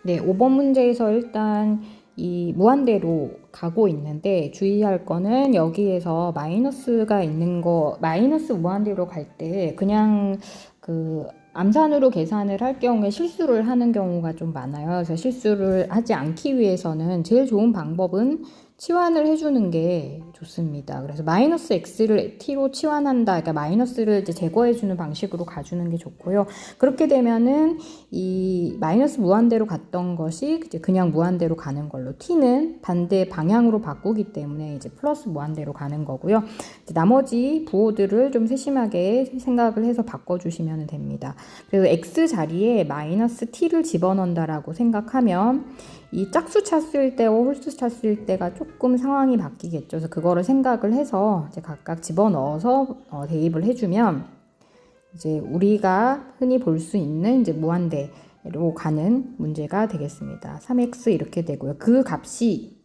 네, 5번 문제에서 일단 이 무한대로 가고 있는데 주의할 거는 여기에서 마이너스가 있는 거, 마이너스 무한대로 갈 때 그냥 그 암산으로 계산을 할 경우에 실수를 하는 경우가 좀 많아요. 그래서 실수를 하지 않기 위해서는 제일 좋은 방법은 치환을 해주는 게 좋습니다. 그래서 마이너스 x를 t로 치환한다. 그러니까 마이너스를 이제 제거해주는 방식으로 가주는 게 좋고요. 그렇게 되면은 이 마이너스 무한대로 갔던 것이 이제 그냥 무한대로 가는 걸로, t는 반대 방향으로 바꾸기 때문에 이제 플러스 무한대로 가는 거고요. 이제 나머지 부호들을 좀 세심하게 생각을 해서 바꿔주시면 됩니다. 그래서 x 자리에 마이너스 t를 집어넣는다라고 생각하면 이 짝수 찼을 때와 홀수 찼을 때가 조금 상황이 바뀌겠죠. 그래서 그거를 생각을 해서 이제 각각 집어넣어서 대입을 해주면 이제 우리가 흔히 볼 수 있는 이제 무한대로 가는 문제가 되겠습니다. 3x 이렇게 되고요. 그 값이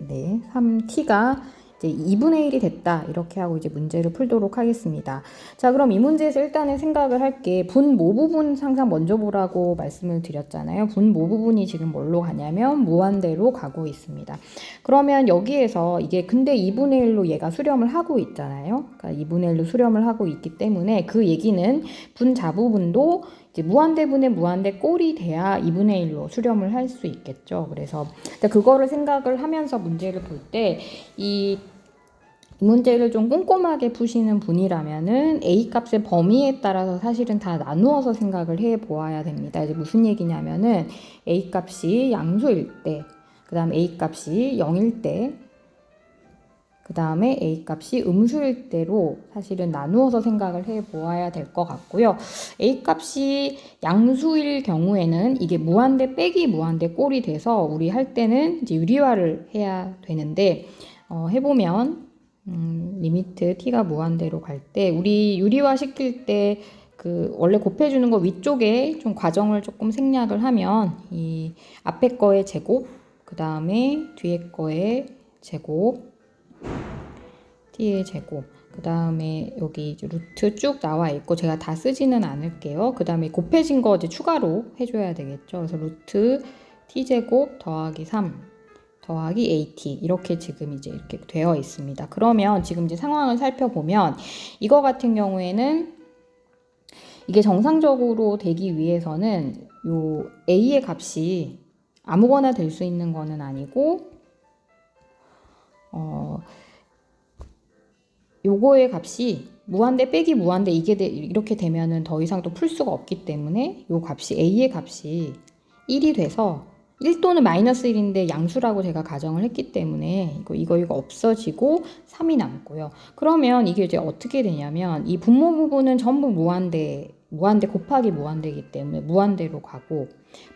3t가 이제 2분의 1이 됐다. 이렇게 하고 이제 문제를 풀도록 하겠습니다. 자, 그럼 이 문제에서 일단은 생각을 할게. 분모 부분 항상 먼저 보라고 말씀을 드렸잖아요. 분모 부분이 지금 뭘로 가냐면 무한대로 가고 있습니다. 그러면 여기에서 이게 근데 2분의 1로 얘가 수렴을 하고 있잖아요. 그러니까 2분의 1로 수렴을 하고 있기 때문에 그 얘기는 분자부분도 이제 무한대분의 무한대 꼴이 돼야 2분의 1로 수렴을 할 수 있겠죠. 그래서 그거를 생각을 하면서 문제를 볼 때 이 문제를 좀 꼼꼼하게 푸시는 분이라면은 A 값의 범위에 따라서 사실은 다 나누어서 생각을 해 보아야 됩니다. 이제 무슨 얘기냐면은 A 값이 양수일 때, 그 다음 A 값이 0일 때, 그 다음에 A 값이 음수일 때로 사실은 나누어서 생각을 해 보아야 될 것 같고요. A 값이 양수일 경우에는 이게 무한대 빼기 무한대 꼴이 돼서 우리 할 때는 이제 유리화를 해야 되는데, 해보면, 리미트 t가 무한대로 갈 때, 우리 유리화 시킬 때 그 원래 곱해주는 거 위쪽에 좀 과정을 조금 생략을 하면 이 앞에 거의 제곱, 그 다음에 뒤에 거의 제곱, t의 제곱, 그 다음에 여기 이제 루트 쭉 나와 있고 제가 다 쓰지는 않을게요. 그 다음에 곱해진 거 이제 추가로 해줘야 되겠죠. 그래서 루트 t제곱 더하기 3 더하기 at 이렇게 지금 이제 이렇게 되어 있습니다. 그러면 지금 이제 상황을 살펴보면 이거 같은 경우에는 이게 정상적으로 되기 위해서는 요 a의 값이 아무거나 될 수 있는 거는 아니고 요거의 값이 무한대 빼기 무한대 이렇게 되면은 더 이상 또 풀 수가 없기 때문에 요 값이 a의 값이 1이 돼서 1 또는 마이너스 1인데 양수라고 제가 가정을 했기 때문에 이거 없어지고 3이 남고요. 그러면 이게 이제 어떻게 되냐면 이 분모 부분은 전부 무한대 곱하기 무한대이기 때문에 무한대로 가고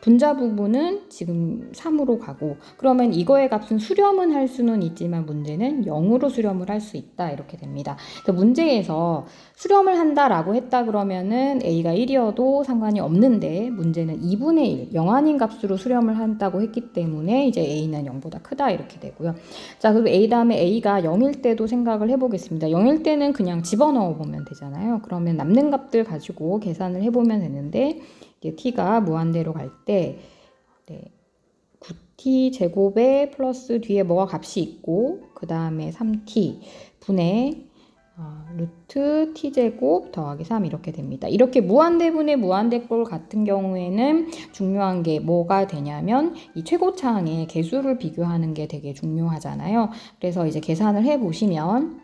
분자 부분은 지금 3으로 가고 그러면 이거의 값은 수렴은 할 수는 있지만 문제는 0으로 수렴을 할 수 있다 이렇게 됩니다. 그래서 문제에서 수렴을 한다라고 했다 그러면은 A가 1이어도 상관이 없는데 문제는 2분의 1, 0 아닌 값으로 수렴을 한다고 했기 때문에 이제 A는 0보다 크다 이렇게 되고요. 자, 그리고 A 다음에 A가 0일 때도 생각을 해보겠습니다. 0일 때는 그냥 집어넣어 보면 되잖아요. 그러면 남는 값들 가지고 계산을 해보면 되는데 이제 t가 무한대로 갈 때 9t 제곱에 플러스 뒤에 뭐가 값이 있고 그 다음에 3t 분의 루트 t제곱 더하기 3 이렇게 됩니다. 이렇게 무한대분의 무한대꼴 같은 경우에는 중요한 게 뭐가 되냐면 이 최고차항의 개수를 비교하는 게 되게 중요하잖아요. 그래서 이제 계산을 해보시면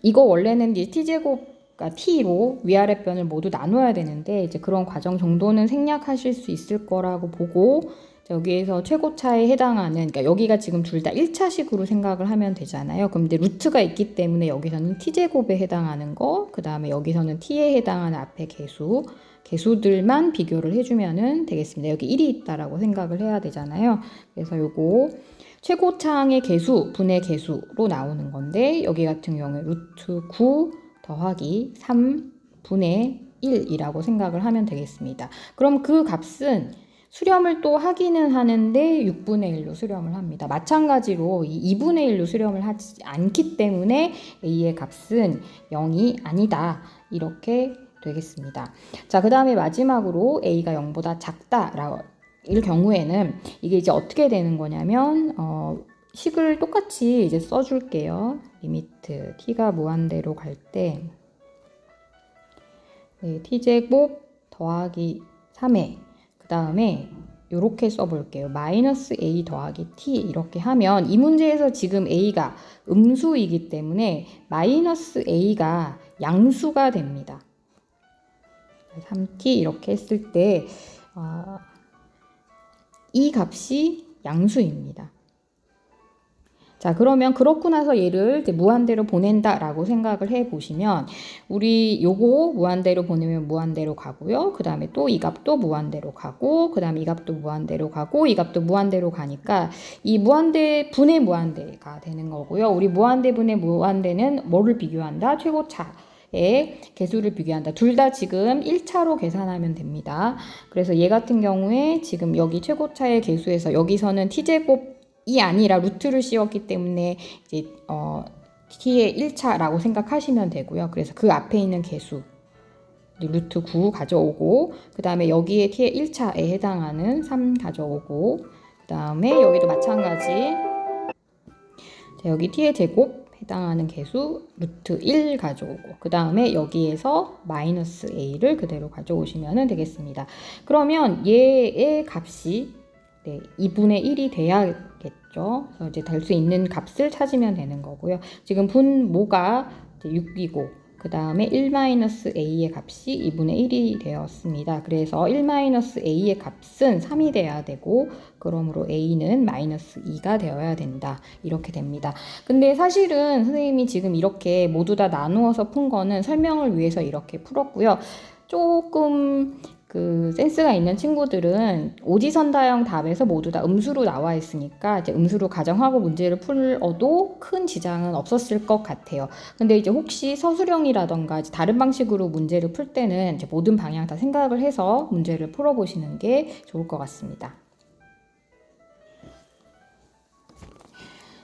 이거 원래는 이제 t제곱 t로 위아래 변을 모두 나눠야 되는데 이제 그런 과정 정도는 생략하실 수 있을 거라고 보고 여기에서 최고차에 해당하는 그러니까 여기가 지금 둘 다 1차식으로 생각을 하면 되잖아요. 그럼 이제 루트가 있기 때문에 여기서는 t제곱에 해당하는 거, 그 다음에 여기서는 t에 해당하는 앞에 개수들만 비교를 해주면 되겠습니다. 여기 1이 있다라고 생각을 해야 되잖아요. 그래서 요거 최고차항의 개수, 분의 개수로 나오는 건데 여기 같은 경우에 루트 9 더하기 3분의 1이라고 생각을 하면 되겠습니다. 그럼 그 값은 수렴을 또 하기는 하는데 6분의 1로 수렴을 합니다. 마찬가지로 이 2분의 1로 수렴을 하지 않기 때문에 A의 값은 0이 아니다. 이렇게 되겠습니다. 자, 그 다음에 마지막으로 a가 0보다 작다라고 일 경우에는 이게 이제 어떻게 되는 거냐면 식을 똑같이 이제 써줄게요. 리미트 t가 무한대로 갈 때 t제곱 더하기 3에 그 다음에 이렇게 써볼게요. 마이너스 a 더하기 t 이렇게 하면 이 문제에서 지금 a가 음수이기 때문에 마이너스 a가 양수가 됩니다. 3t 이렇게 했을 때 이 값이 양수입니다. 자, 그러면 그렇고 나서 얘를 이제 무한대로 보낸다라고 생각을 해 보시면 우리 요거 무한대로 보내면 무한대로 가고요. 그 다음에 또 이 값도 무한대로 가고 그 다음에 이 값도 무한대로 가고 이 값도 무한대로 가니까 이 무한대 분의 무한대가 되는 거고요. 우리 무한대 분의 무한대는 뭐를 비교한다? 최고차. 의 개수를 비교한다. 둘 다 지금 1차로 계산하면 됩니다. 그래서 얘 같은 경우에 지금 여기 최고차의 개수에서 여기서는 t제곱이 아니라 루트를 씌웠기 때문에 이제 t의 1차라고 생각하시면 되고요. 그래서 그 앞에 있는 개수 루트 9 가져오고 그 다음에 여기에 t의 1차에 해당하는 3 가져오고 그 다음에 여기도 마찬가지 자, 여기 t의 제곱 해당하는 개수 루트 1 가져오고 그 다음에 여기에서 마이너스 a를 그대로 가져오시면 되겠습니다. 그러면 얘의 값이 2분의 1이 돼야겠죠. 그래서 이제 될 수 있는 값을 찾으면 되는 거고요. 지금 분모가 6이고 그 다음에 1-a의 값이 2분의 1이 되었습니다. 그래서 1-a의 값은 3이 돼야 되고 그러므로 a는 마이너스 2가 되어야 된다. 이렇게 됩니다. 근데 사실은 선생님이 지금 이렇게 모두 다 나누어서 푼 거는 설명을 위해서 이렇게 풀었고요. 조금 그 센스가 있는 친구들은 오지선다형 답에서 모두 다 음수로 나와 있으니까 이제 음수로 가정하고 문제를 풀어도 큰 지장은 없었을 것 같아요. 근데 이제 혹시 서술형이라던가 다른 방식으로 문제를 풀 때는 이제 모든 방향 다 생각을 해서 문제를 풀어보시는 게 좋을 것 같습니다.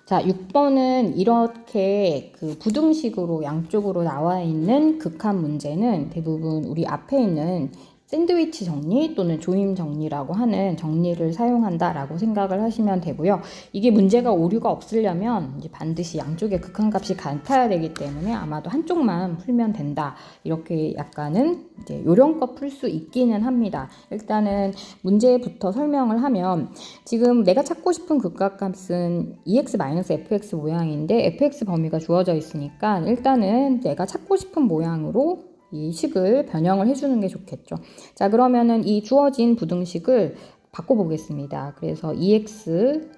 자, 6번은 이렇게 그 부등식으로 양쪽으로 나와 있는 극한 문제는 대부분 우리 앞에 있는 샌드위치 정리 또는 조임 정리라고 하는 정리를 사용한다라고 생각을 하시면 되고요. 이게 문제가 오류가 없으려면 이제 반드시 양쪽의 극한값이 같아야 되기 때문에 아마도 한쪽만 풀면 된다. 이렇게 약간은 이제 요령껏 풀 수 있기는 합니다. 일단은 문제부터 설명을 하면 지금 내가 찾고 싶은 극한값은 EX-FX 모양인데 fx 범위가 주어져 있으니까 일단은 내가 찾고 싶은 모양으로 이 식을 변형을 해주는 게 좋겠죠. 자, 그러면은 이 주어진 부등식을 바꿔보겠습니다. 그래서 EX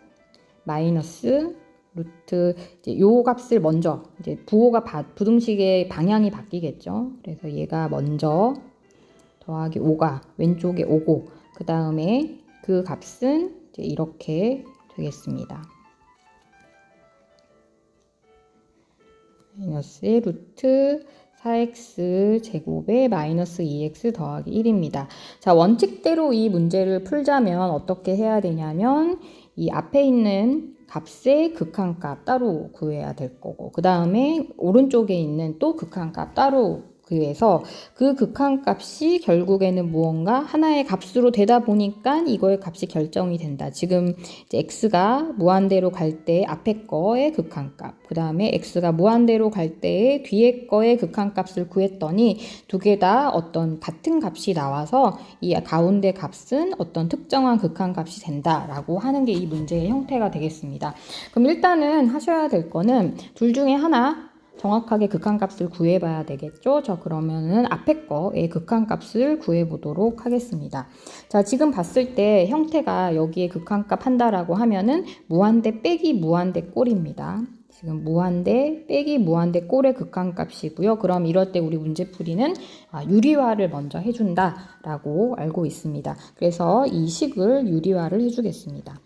마이너스 루트 이제 요 값을 먼저 이제 부호가 부등식의 방향이 바뀌겠죠. 그래서 얘가 먼저 더하기 5가 왼쪽에 오고 그 다음에 그 값은 이제 이렇게 되겠습니다. 마이너스의 루트 4x 제곱에 마이너스 2x 더하기 1입니다. 자, 원칙대로 이 문제를 풀자면 어떻게 해야 되냐면 이 앞에 있는 값의 극한값 따로 구해야 될 거고 그 다음에 오른쪽에 있는 또 극한값 따로 구해서 그 극한값이 결국에는 무언가 하나의 값으로 되다 보니까 이거의 값이 결정이 된다. 지금 이제 x가 무한대로 갈 때 앞에 거의 극한값, 그 다음에 x가 무한대로 갈 때의 뒤에 거의 극한값을 구했더니 두 개 다 어떤 같은 값이 나와서 이 가운데 값은 어떤 특정한 극한값이 된다라고 하는 게 이 문제의 형태가 되겠습니다. 그럼 일단은 하셔야 될 거는 둘 중에 하나 정확하게 극한값을 구해봐야 되겠죠. 저 그러면은 앞에 거의 극한값을 구해보도록 하겠습니다. 자, 지금 봤을 때 형태가 여기에 극한값 한다라고 하면은 무한대 빼기 무한대 꼴입니다. 지금 무한대 빼기 무한대 꼴의 극한값이고요. 그럼 이럴 때 우리 문제풀이는 유리화를 먼저 해준다라고 알고 있습니다. 그래서 이 식을 유리화를 해주겠습니다.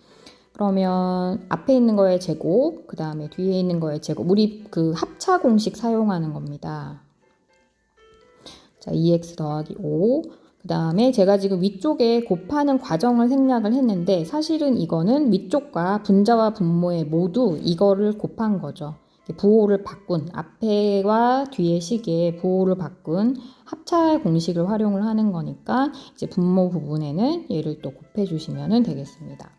그러면 앞에 있는 거의 제곱, 그 다음에 뒤에 있는 거의 제곱. 우리 그 합차 공식 사용하는 겁니다. 자, 2x 더하기 5. 그 다음에 제가 지금 위쪽에 곱하는 과정을 생략을 했는데 사실은 이거는 위쪽과 분자와 분모에 모두 이거를 곱한 거죠. 부호를 바꾼 앞에와 뒤의 식에 부호를 바꾼 합차 공식을 활용을 하는 거니까 이제 분모 부분에는 얘를 또 곱해 주시면 되겠습니다.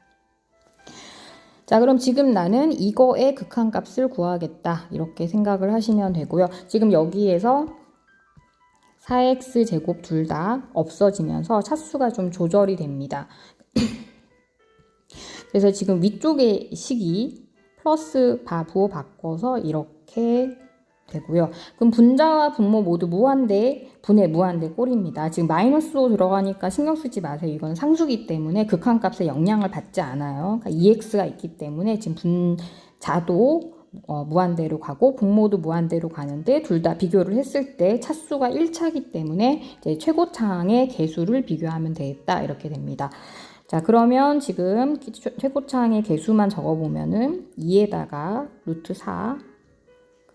자, 그럼 지금 나는 이거의 극한값을 구하겠다 이렇게 생각을 하시면 되고요. 지금 여기에서 4x 제곱 둘 다 없어지면서 차수가 좀 조절이 됩니다. 그래서 지금 위쪽의 식이 플러스 부호 바꿔서 이렇게 되고요. 그럼 분자와 분모 모두 무한대, 분의 무한대 꼴입니다. 지금 마이너스로 들어가니까 신경 쓰지 마세요. 이건 상수기 때문에 극한값에 영향을 받지 않아요. 그러니까 2x가 있기 때문에 지금 분자도 무한대로 가고 분모도 무한대로 가는데 둘 다 비교를 했을 때 차수가 1차기 때문에 이제 최고차항의 개수를 비교하면 되겠다 이렇게 됩니다. 자, 그러면 지금 최고차항의 개수만 적어보면은 2에다가 루트 4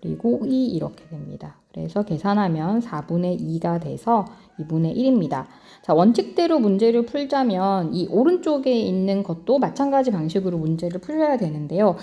그리고 2 이렇게 됩니다. 그래서 계산하면 4분의 2가 돼서 2분의 1입니다. 자, 원칙대로 문제를 풀자면 이 오른쪽에 있는 것도 마찬가지 방식으로 문제를 풀어야 되는데요.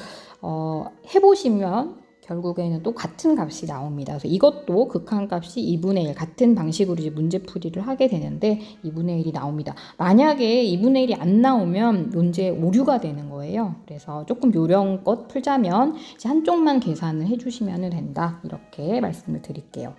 해보시면 결국에는 또 같은 값이 나옵니다. 그래서 이것도 극한값이 2분의 1 같은 방식으로 이제 문제풀이를 하게 되는데 2분의 1이 나옵니다. 만약에 2분의 1이 안 나오면 문제 오류가 되는 거예요. 그래서 조금 요령껏 풀자면 이제 한쪽만 계산을 해주시면 된다. 이렇게 말씀을 드릴게요.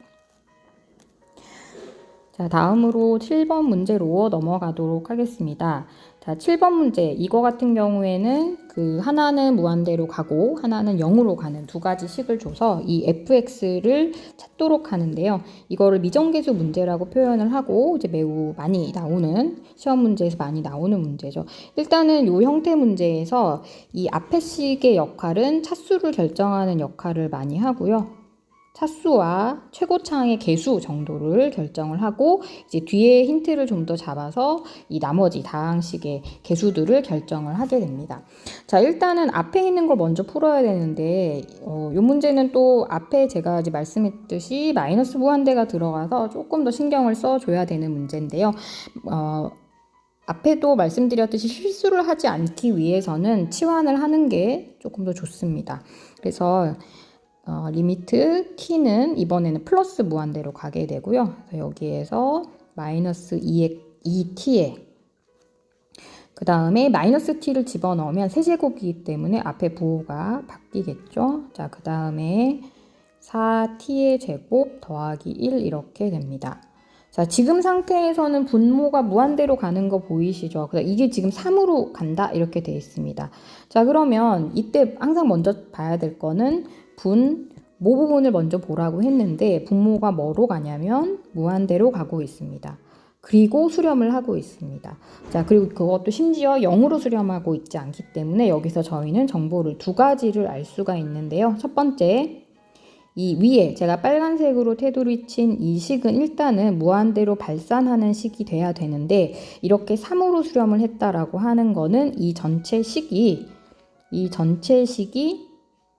자, 다음으로 7번 문제로 넘어가도록 하겠습니다. 자, 7번 문제. 이거 같은 경우에는 하나는 무한대로 가고 하나는 0으로 가는 두 가지 식을 줘서 이 fx를 찾도록 하는데요. 이거를 미정계수 문제라고 표현을 하고 이제 매우 많이 나오는 시험 문제에서 많이 나오는 문제죠. 일단은 이 형태 문제에서 이 앞에 식의 역할은 차수를 결정하는 역할을 많이 하고요. 차수와 최고차항의 개수 정도를 결정을 하고 이제 뒤에 힌트를 좀 더 잡아서 이 나머지 다항식의 개수들을 결정을 하게 됩니다. 자, 일단은 앞에 있는 걸 먼저 풀어야 되는데 이 문제는 또 앞에 제가 이제 말씀했듯이 마이너스 무한대가 들어가서 조금 더 신경을 써줘야 되는 문제인데요. 앞에도 말씀드렸듯이 실수를 하지 않기 위해서는 치환을 하는 게 조금 더 좋습니다. 그래서 리미트 t는 이번에는 플러스 무한대로 가게 되고요. 그래서 여기에서 마이너스 2t에 그 다음에 마이너스 t를 집어넣으면 세제곱이기 때문에 앞에 부호가 바뀌겠죠. 자, 그 다음에 4t의 제곱 더하기 1 이렇게 됩니다. 자, 지금 상태에서는 분모가 무한대로 가는 거 보이시죠? 이게 지금 3으로 간다 이렇게 되어 있습니다. 자, 그러면 이때 항상 먼저 봐야 될 거는 모 부분을 먼저 보라고 했는데 분모가 뭐로 가냐면 무한대로 가고 있습니다. 그리고 수렴을 하고 있습니다. 자, 그리고 그것도 심지어 0으로 수렴하고 있지 않기 때문에 여기서 저희는 정보를 두 가지를 알 수가 있는데요. 첫 번째, 이 위에 제가 빨간색으로 테두리 친 이 식은 일단은 무한대로 발산하는 식이 돼야 되는데 이렇게 3으로 수렴을 했다라고 하는 거는 이 전체 식이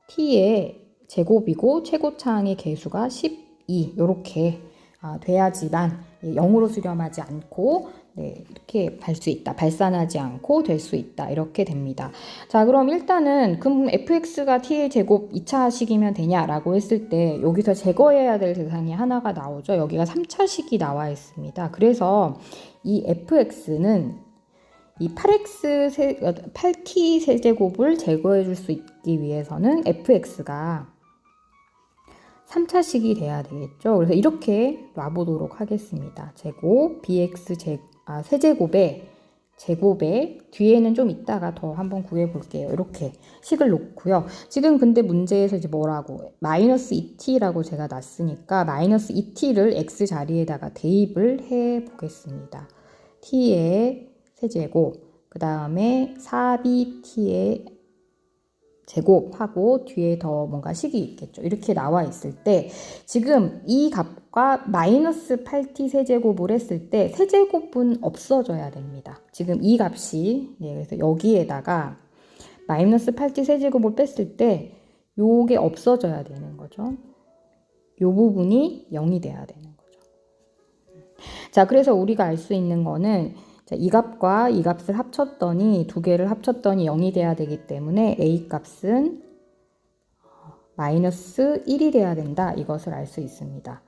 t의 제곱이고 최고차항의 개수가 12 이렇게 돼야지만 0으로 수렴하지 않고 이렇게 발산하지 않고 될 수 있다 이렇게 됩니다. 자, 그럼 일단은 그럼 fx가 t의 제곱 2차식이면 되냐라고 했을 때 여기서 제거해야 될 대상이 하나가 나오죠. 여기가 3차식이 나와 있습니다. 그래서 이 fx는 이 8t 세제곱을 제거해 줄 수 있기 위해서는 fx가 3차식이 돼야 되겠죠. 그래서 이렇게 놔보도록 하겠습니다. 제곱 bx 세제곱의 제곱에 뒤에는 좀 이따가 더 한번 구해 볼게요. 이렇게 식을 놓고요. 지금 근데 문제에서 이제 뭐라고 마이너스 2t라고 제가 놨으니까 마이너스 2t를 x 자리에다가 대입을 해 보겠습니다. t의 세제곱 그 다음에 4bt의 제곱하고 뒤에 더 뭔가 식이 있겠죠. 이렇게 나와 있을 때 지금 이 값과 마이너스 8t 세제곱을 했을 때 세제곱은 없어져야 됩니다. 지금 이 값이 그래서 여기에다가 마이너스 8t 세제곱을 뺐을 때 요게 없어져야 되는 거죠. 요 부분이 0이 돼야 되는 거죠. 자, 그래서 우리가 알 수 있는 거는 자, 이 값과 이 값을 합쳤더니 두 개를 합쳤더니 0이 돼야 되기 때문에 a 값은 마이너스 1이 돼야 된다. 이것을 알 수 있습니다.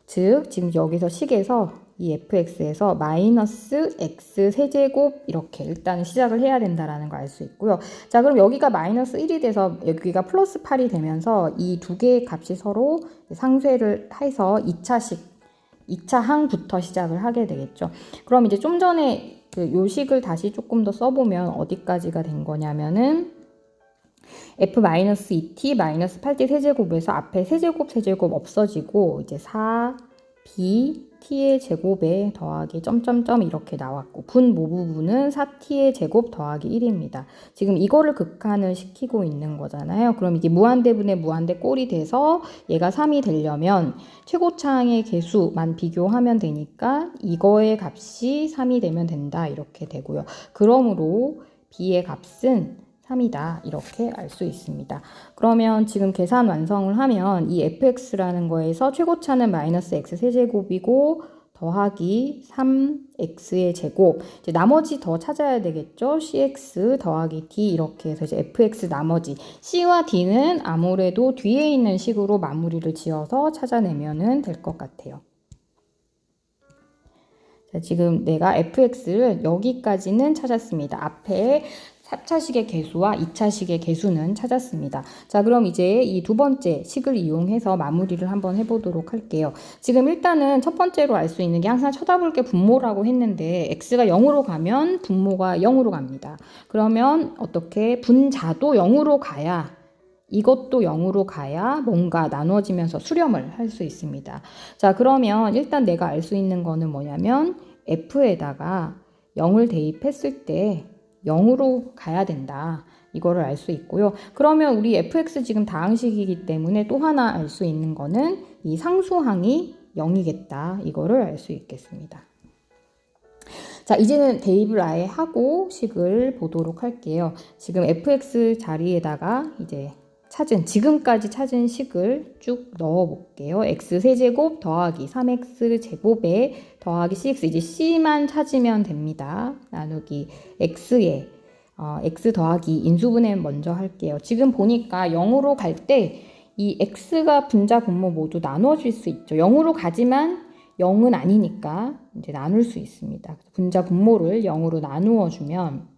즉 지금 여기서 식에서 이 fx에서 마이너스 x 세제곱 이렇게 일단 시작을 해야 된다라는 걸 알 수 있고요. 자, 그럼 여기가 마이너스 1이 돼서 여기가 플러스 8이 되면서 이 두 개의 값이 서로 상쇄를 해서 2차 항부터 시작을 하게 되겠죠. 그럼 이제 좀 전에 그 요식을 다시 조금 더 써보면 어디까지가 된 거냐면은 f-2t-8t 세제곱에서 앞에 세제곱 없어지고 이제 4b t의 제곱에 더하기 점점점 이렇게 나왔고 분모 부분은 4t의 제곱 더하기 1입니다. 지금 이거를 극한을 시키고 있는 거잖아요. 그럼 이게 무한대분의 무한대 꼴이 돼서 얘가 3이 되려면 최고차항의 개수만 비교하면 되니까 이거의 값이 3이 되면 된다 이렇게 되고요. 그러므로 b의 값은 3이다 이렇게 알 수 있습니다. 그러면 지금 계산 완성을 하면 이 fx라는 거에서 최고차는 마이너스 x 세제곱이고 더하기 3x의 제곱 이제 나머지 더 찾아야 되겠죠. cx 더하기 d 이렇게 해서 이제 fx 나머지 c와 d는 아무래도 뒤에 있는 식으로 마무리를 지어서 찾아내면 될 것 같아요. 자, 지금 내가 fx를 여기까지는 찾았습니다. 앞에 4차식의 개수와 2차식의 개수는 찾았습니다. 자, 그럼 이제 이 두 번째 식을 이용해서 마무리를 한번 해보도록 할게요. 지금 일단은 첫 번째로 알 수 있는 게 항상 쳐다볼 게 분모라고 했는데 x가 0으로 가면 분모가 0으로 갑니다. 그러면 어떻게 분자도 0으로 가야 이것도 0으로 가야 뭔가 나눠지면서 수렴을 할 수 있습니다. 자, 그러면 일단 내가 알 수 있는 거는 뭐냐면 f에다가 0을 대입했을 때 0으로 가야 된다. 이거를 알 수 있고요. 그러면 우리 fx 지금 다항식이기 때문에 또 하나 알 수 있는 거는 이 상수항이 0이겠다. 이거를 알 수 있겠습니다. 자, 이제는 대입을 아예 하고 식을 보도록 할게요. 지금 fx 자리에다가 이제 지금까지 찾은 식을 쭉 넣어 볼게요. x 세제곱 더하기 3x 제곱에 더하기 cx 이제 c만 찾으면 됩니다. 나누기 x에 x 더하기 인수분해 먼저 할게요. 지금 보니까 0으로 갈 때 이 x가 분자 분모 모두 나눠질 수 있죠. 0으로 가지만 0은 아니니까 이제 나눌 수 있습니다. 분자 분모를 0으로 나누어 주면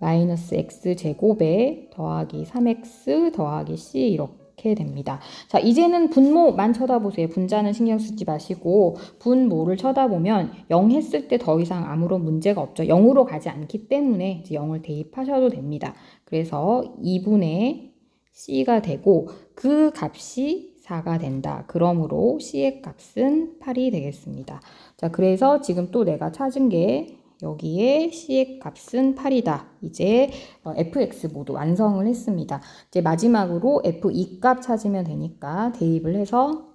마이너스 x 제곱에 더하기 3x 더하기 c 이렇게 됩니다. 자, 이제는 분모만 쳐다보세요. 분자는 신경 쓰지 마시고 분모를 쳐다보면 0 했을 때 더 이상 아무런 문제가 없죠. 0으로 가지 않기 때문에 이제 0을 대입하셔도 됩니다. 그래서 2분의 c가 되고 그 값이 4가 된다. 그러므로 c의 값은 8이 되겠습니다. 자, 그래서 지금 또 내가 찾은 게 여기에 c의 값은 8이다. 이제 fx 모두 완성을 했습니다. 이제 마지막으로 f2 값 찾으면 되니까 대입을 해서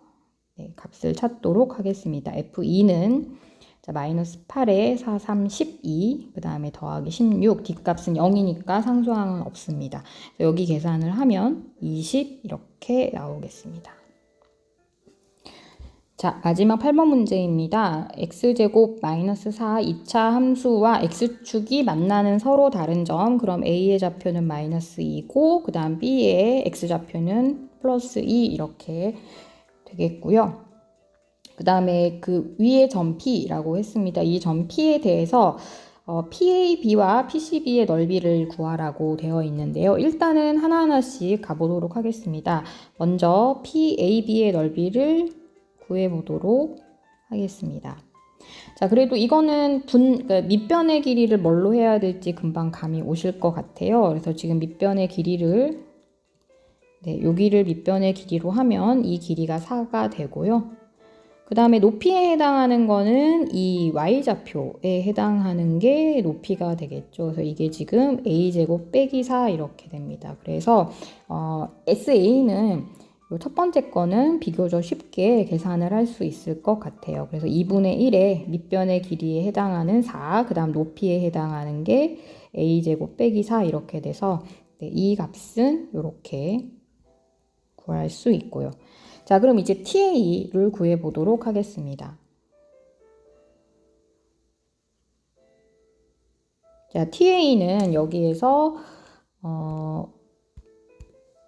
값을 찾도록 하겠습니다. f2는 자, 마이너스 8에 4, 3, 12, 그 다음에 더하기 16, 뒷값은 0이니까 상수항은 없습니다. 여기 계산을 하면 20 이렇게 나오겠습니다. 자, 마지막 8번 문제입니다. x제곱 마이너스 4 2차 함수와 x축이 만나는 서로 다른 점. 그럼 a의 좌표는 마이너스 2고 그 다음 b의 x좌표는 플러스 2 이렇게 되겠고요. 그 다음에 그 위에 점 P라고 했습니다. 이 점 P에 대해서 PAB와 PCB의 넓이를 구하라고 되어 있는데요. 일단은 하나하나씩 가보도록 하겠습니다. 먼저 PAB의 넓이를 구해보도록 하겠습니다. 자, 그래도 이거는 그러니까 밑변의 길이를 뭘로 해야 될지 금방 감이 오실 것 같아요. 그래서 지금 밑변의 길이를 여기를 밑변의 길이로 하면 이 길이가 4가 되고요. 그 다음에 높이에 해당하는 거는 이 y좌표에 해당하는 게 높이가 되겠죠. 그래서 이게 지금 a제곱 빼기 4 이렇게 됩니다. 그래서 SA는 첫 번째 거는 비교적 쉽게 계산을 할 수 있을 것 같아요. 그래서 2분의 1의 밑변의 길이에 해당하는 4, 그 다음 높이에 해당하는 게 a제곱 빼기 4 이렇게 돼서 이 값은 이렇게 구할 수 있고요. 자, 그럼 이제 TA를 구해보도록 하겠습니다. 자, TA는 여기에서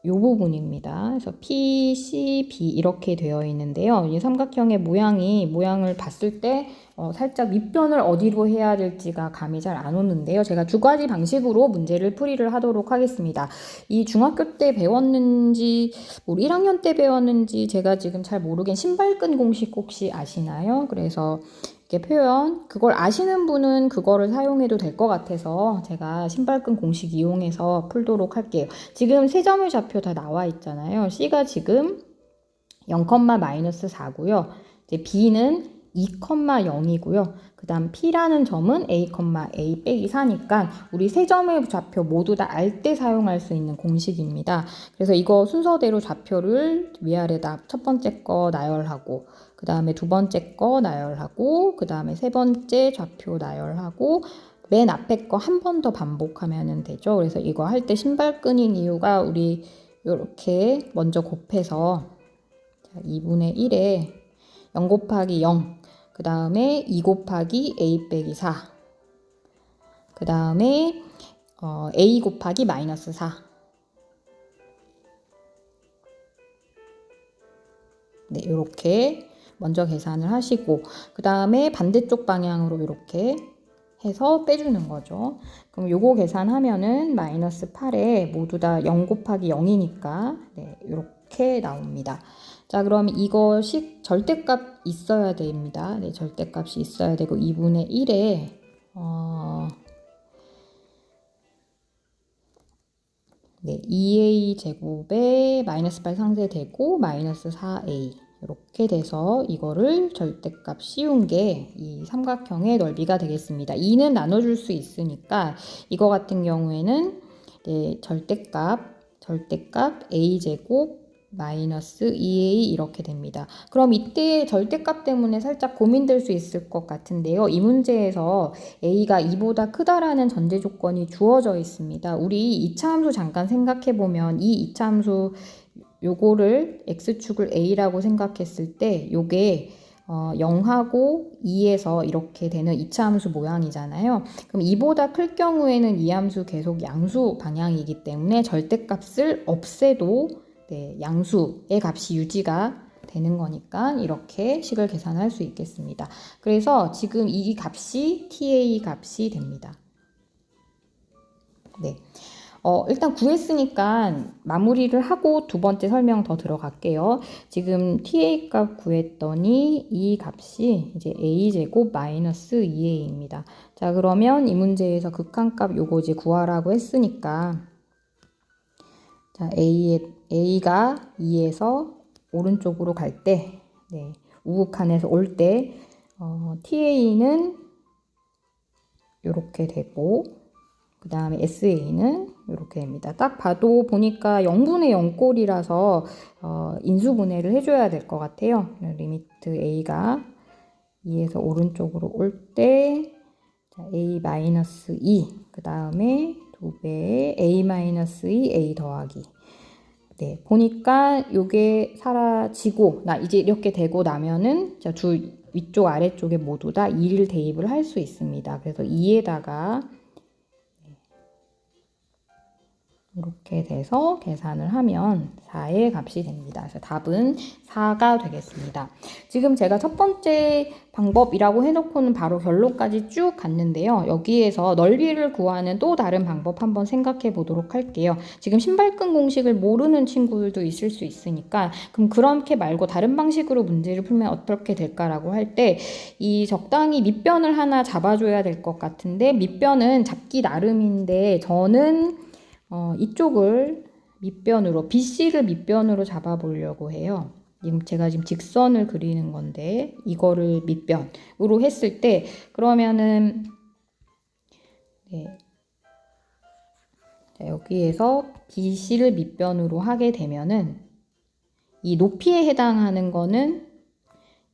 요 부분입니다. 그래서 P, C, B 이렇게 되어 있는데요. 이 삼각형의 모양을 봤을 때 살짝 밑변을 어디로 해야 될지가 감이 잘 안 오는데요. 제가 두 가지 방식으로 문제를 풀이를 하도록 하겠습니다. 이 중학교 때 배웠는지, 우리 1학년 때 배웠는지 제가 지금 잘 모르겠, 신발끈 공식 혹시 아시나요? 그래서 이렇게 표현, 그걸 아시는 분은 그거를 사용해도 될 것 같아서 제가 신발끈 공식 이용해서 풀도록 할게요. 지금 세 점의 좌표 다 나와 있잖아요. C가 지금 0,-4고요. 이제 B는 2,0이고요. 그 다음 P라는 점은 A, A 빼기 4니까 우리 세 점의 좌표 모두 다 알 때 사용할 수 있는 공식입니다. 그래서 이거 순서대로 좌표를 위아래다 첫 번째 거 나열하고, 그 다음에 두 번째 거 나열하고, 그 다음에 세 번째 좌표 나열하고, 맨 앞에 거 한 번 더 반복하면 되죠. 그래서 이거 할 때 신발끈인 이유가 우리 이렇게 먼저 곱해서 2분의 1에 0 곱하기 0, 그 다음에 2 곱하기 A 빼기 4, 그 다음에 A 곱하기 마이너스 4. 네, 이렇게 먼저 계산을 하시고, 그 다음에 반대쪽 방향으로 이렇게 해서 빼주는 거죠. 그럼 요거 계산하면은 마이너스 8에 모두 다 0 곱하기 0이니까 네, 이렇게 나옵니다. 자, 그럼 이것이 절대값 있어야 됩니다. 네, 절대값이 있어야 되고 2분의 1에 네, 2a 제곱에 마이너스 8 상쇄되고 마이너스 4a 이렇게 돼서 이거를 절대값 씌운 게 이 삼각형의 넓이가 되겠습니다. 2는 나눠줄 수 있으니까 이거 같은 경우에는 네, 절대값 a 제곱 마이너스 2a 이렇게 됩니다. 그럼 이때 절대값 때문에 살짝 고민될 수 있을 것 같은데요. 이 문제에서 a가 2보다 크다라는 전제 조건이 주어져 있습니다. 우리 2차 함수 잠깐 생각해 보면 이 2차 함수 요거를 x축을 a라고 생각했을 때 요게 0하고 2에서 이렇게 되는 2차 함수 모양이잖아요. 그럼 2보다 클 경우에는 이 함수 계속 양수 방향이기 때문에 절대값을 없애도 네, 양수의 값이 유지가 되는 거니까 이렇게 식을 계산할 수 있겠습니다. 그래서 지금 이 값이 TA 값이 됩니다. 네. 일단 구했으니까 마무리를 하고 두 번째 설명 더 들어갈게요. 지금 TA 값 구했더니 이 값이 이제 A제곱 마이너스 2A입니다. 자, 그러면 이 문제에서 극한값 요거 이제 구하라고 했으니까 자, A가 2에서 오른쪽으로 갈 때, 네, 우극한에서 올 때, TA는 이렇게 되고, 그 다음에 SA는 이렇게 됩니다. 딱 봐도 보니까 0분의 0꼴이라서 인수분해를 해줘야 될 것 같아요. 리미트 A가 2에서 오른쪽으로 올 때, A-2, 그 다음에 2배의 A-2, A 더하기. 네, 보니까 요게 사라지고, 이제 이렇게 되고 나면은, 자, 위쪽 아래쪽에 모두 다 2를 대입을 할 수 있습니다. 그래서 2에다가, 이렇게 돼서 계산을 하면 4의 값이 됩니다. 그래서 답은 4가 되겠습니다. 지금 제가 첫 번째 방법이라고 해놓고는 바로 결론까지 쭉 갔는데요. 여기에서 넓이를 구하는 또 다른 방법 한번 생각해 보도록 할게요. 지금 신발끈 공식을 모르는 친구들도 있을 수 있으니까 그럼 그렇게 말고 다른 방식으로 문제를 풀면 어떻게 될까라고 할 때 이 적당히 밑변을 하나 잡아줘야 될 것 같은데 밑변은 잡기 나름인데 저는 이쪽을 밑변으로 BC를 밑변으로 잡아보려고 해요. 제가 지금 직선을 그리는 건데 이거를 밑변으로 했을 때 그러면은 네. 자, 여기에서 BC를 밑변으로 하게 되면은 이 높이에 해당하는 거는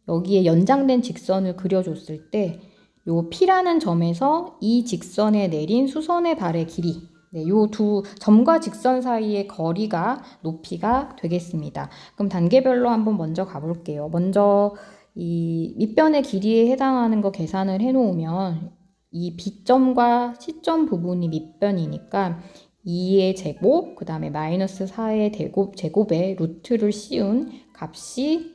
여기에 연장된 직선을 그려줬을 때 요 P라는 점에서 이 직선에 내린 수선의 발의 길이 네, 요 두 점과 직선 사이의 거리가 높이가 되겠습니다. 그럼 단계별로 한번 먼저 가볼게요. 먼저 이 밑변의 길이에 해당하는 거 계산을 해놓으면 이 B점과 C점 부분이 밑변이니까 2의 제곱, 그 다음에 마이너스 4의 제곱에 루트를 씌운 값이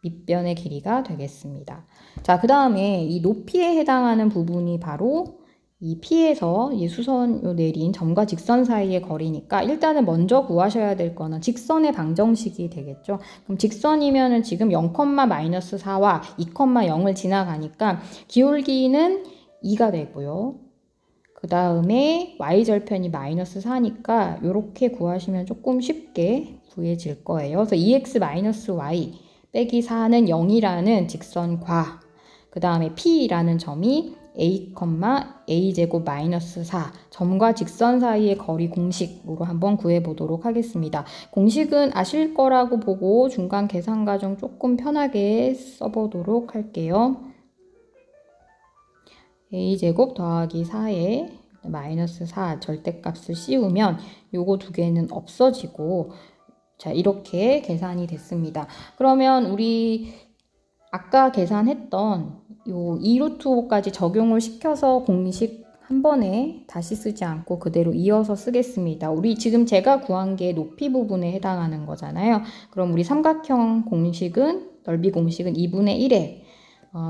밑변의 길이가 되겠습니다. 자, 그 다음에 이 높이에 해당하는 부분이 바로 이 P에서 이 수선으로 내린 점과 직선 사이의 거리니까 일단은 먼저 구하셔야 될 거는 직선의 방정식이 되겠죠. 그럼 직선이면은 지금 0,-4와 2,0을 지나가니까 기울기는 2가 되고요. 그 다음에 y절편이 마이너스 4니까 이렇게 구하시면 조금 쉽게 구해질 거예요. 그래서 2x-y 빼기 4는 0이라는 직선과 그 다음에 P라는 점이 a,a제곱 마이너스 4 점과 직선 사이의 거리 공식으로 한번 구해보도록 하겠습니다. 공식은 아실 거라고 보고 중간 계산 과정 조금 편하게 써보도록 할게요. a제곱 더하기 4에 마이너스 4 절대값을 씌우면 요거 두 개는 없어지고 자 이렇게 계산이 됐습니다. 그러면 우리 아까 계산했던 요 2루트 5까지 적용을 시켜서 공식 한 번에 다시 쓰지 않고 그대로 이어서 쓰겠습니다. 우리 지금 제가 구한 게 높이 부분에 해당하는 거잖아요. 그럼 우리 삼각형 공식은 넓이 공식은 2분의 1에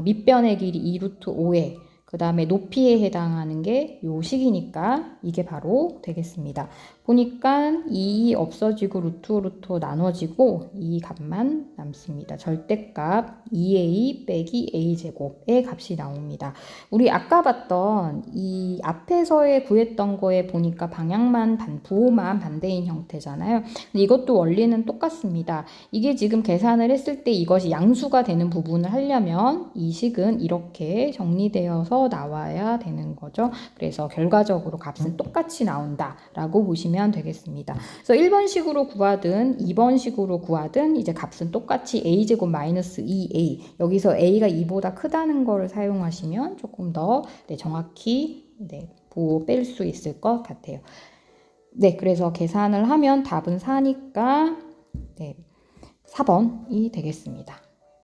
밑변의 길이 2루트 5에 그 다음에 높이에 해당하는 게 요 식이니까 이게 바로 되겠습니다. 보니까 2 없어지고 루트 나눠지고 이 값만 남습니다. 절대값 2a 빼기 a제곱의 값이 나옵니다. 우리 아까 봤던 이 앞에서의 구했던 거에 보니까 방향만 부호만 반대인 형태잖아요. 이것도 원리는 똑같습니다. 이게 지금 계산을 했을 때 이것이 양수가 되는 부분을 하려면 이 식은 이렇게 정리되어서 나와야 되는 거죠. 그래서 결과적으로 값은 똑같이 나온다라고 보시면 되겠습니다. 그래서 1번식으로 구하든 2번식으로 구하든 이제 값은 똑같이 a제곱 마이너스 2a 여기서 a가 2보다 크다는 거를 사용하시면 조금 더 정확히 보호 뺄 수 있을 것 같아요. 네, 그래서 계산을 하면 답은 4니까 4번이 되겠습니다.